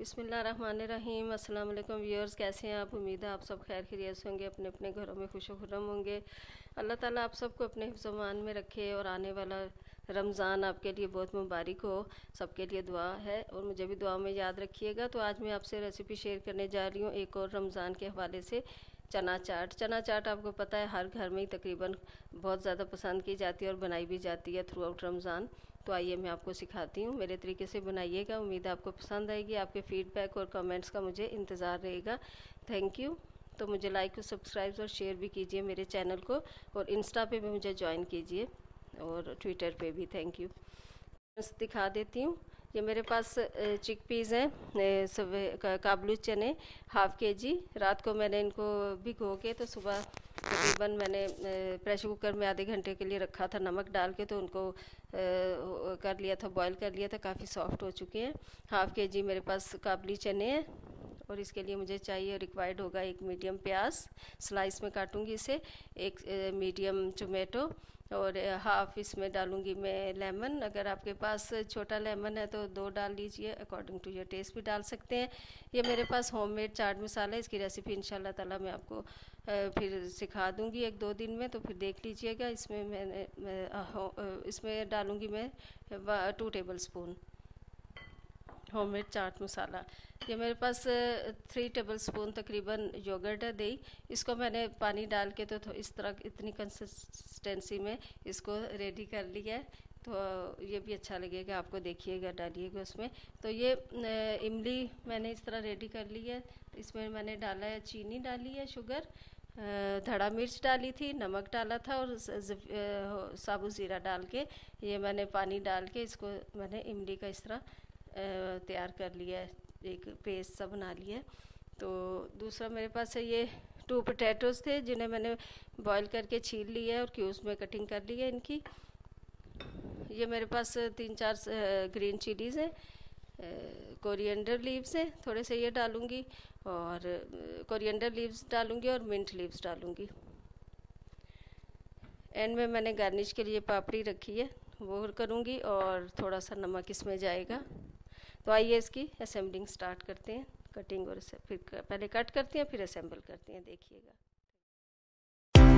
बिस्मिल्लाहिर्रहमानिर्रहीम। अस्सलाम वालेकुम व्यूअर्स, कैसे हैं आप? उम्मीद है आप सब खैर खैरियत से होंगे, अपने अपने घरों में खुश खुर्रम होंगे। अल्लाह ताला आप सबको अपने हिफ्ज़-ओ-मान में रखे और आने वाला रमज़ान आपके लिए बहुत मुबारक हो। सबके लिए दुआ है और मुझे भी दुआ में याद रखिएगा। तो आज मैं आपसे रेसिपी शेयर करने जा रही हूँ एक और रमज़ान के हवाले से। चना चाट। चना चाट आपको पता है हर घर में ही तकरीबन बहुत ज़्यादा पसंद की जाती है और बनाई भी जाती है थ्रू आउट रमज़ान। तो आइए मैं आपको सिखाती हूँ, मेरे तरीके से बनाइएगा। उम्मीद है आपको पसंद आएगी। आपके फीडबैक और कमेंट्स का मुझे इंतज़ार रहेगा। Thank you. तो मुझे लाइक और सब्सक्राइब और शेयर भी कीजिए मेरे चैनल को, और इंस्टा पे भी मुझे ज्वाइन कीजिए और ट्विटर पे भी। Thank you. बस दिखा देती हूँ। ये मेरे पास चिक पीज़ हैं, सब काबुली चने हाफ़ के जी। रात को मैंने इनको भिगो के तो सुबह तकरीबन मैंने प्रेशर कुकर में आधे घंटे के लिए रखा था नमक डाल के, तो उनको कर लिया था, बॉईल कर लिया था, काफ़ी सॉफ्ट हो चुके हैं। हाफ़ के जी मेरे पास काबुली चने हैं और इसके लिए मुझे चाहिए रिक्वायर्ड होगा एक मीडियम प्याज, स्लाइस में काटूंगी इसे, एक मीडियम टोमेटो, और हाफ़ इसमें डालूंगी मैं लेमन। अगर आपके पास छोटा लेमन है तो 2 डाल लीजिए, अकॉर्डिंग टू योर टेस्ट भी डाल सकते हैं। ये मेरे पास होममेड चाट मसाला है, इसकी रेसिपी इंशाल्लाह ताला मैं आपको फिर सिखा दूंगी 1-2 दिन में, तो फिर देख लीजिएगा। इसमें इसमें डालूंगी मैं 2 table spoon homemade chaat masala. ये मेरे पास 3 टेबल स्पून तकरीबन योगर्ट है, दही। इसको मैंने पानी डाल के तो इस तरह इतनी कंसिस्टेंसी में इसको रेडी कर लिया है। तो ये भी अच्छा लगेगा आपको, देखिएगा, डालिएगा उसमें। तो ये इमली मैंने इस तरह रेडी कर ली है। इसमें मैंने डाला है, चीनी डाली है, शुगर, धड़ा मिर्च डाली थी, नमक डाला था, और साबुत ज़ीरा डाल के ये मैंने पानी डाल के इसको मैंने इमली का इस तरह तैयार कर लिया है, एक पेस्ट सा बना लिया है। तो दूसरा मेरे पास है ये 2 पोटैटोज़ थे जिन्हें मैंने बॉईल करके छील लिया है और क्यूब्स में कटिंग कर ली है इनकी। ये मेरे पास 3-4 ग्रीन चिलीज़ हैं, कोरिएंडर लीव्स हैं, थोड़े से ये डालूंगी, और कोरिएंडर लीव्स डालूंगी और मिंट लीव्स डालूंगी। एंड में मैंने गार्निश के लिए पापड़ी रखी है, वो करूँगी, और थोड़ा सा नमक इसमें जाएगा। तो आइए इसकी असेंबलिंग स्टार्ट करते हैं, कटिंग, और फिर पहले कट करते हैं फिर असेंबल करते हैं, देखिएगा।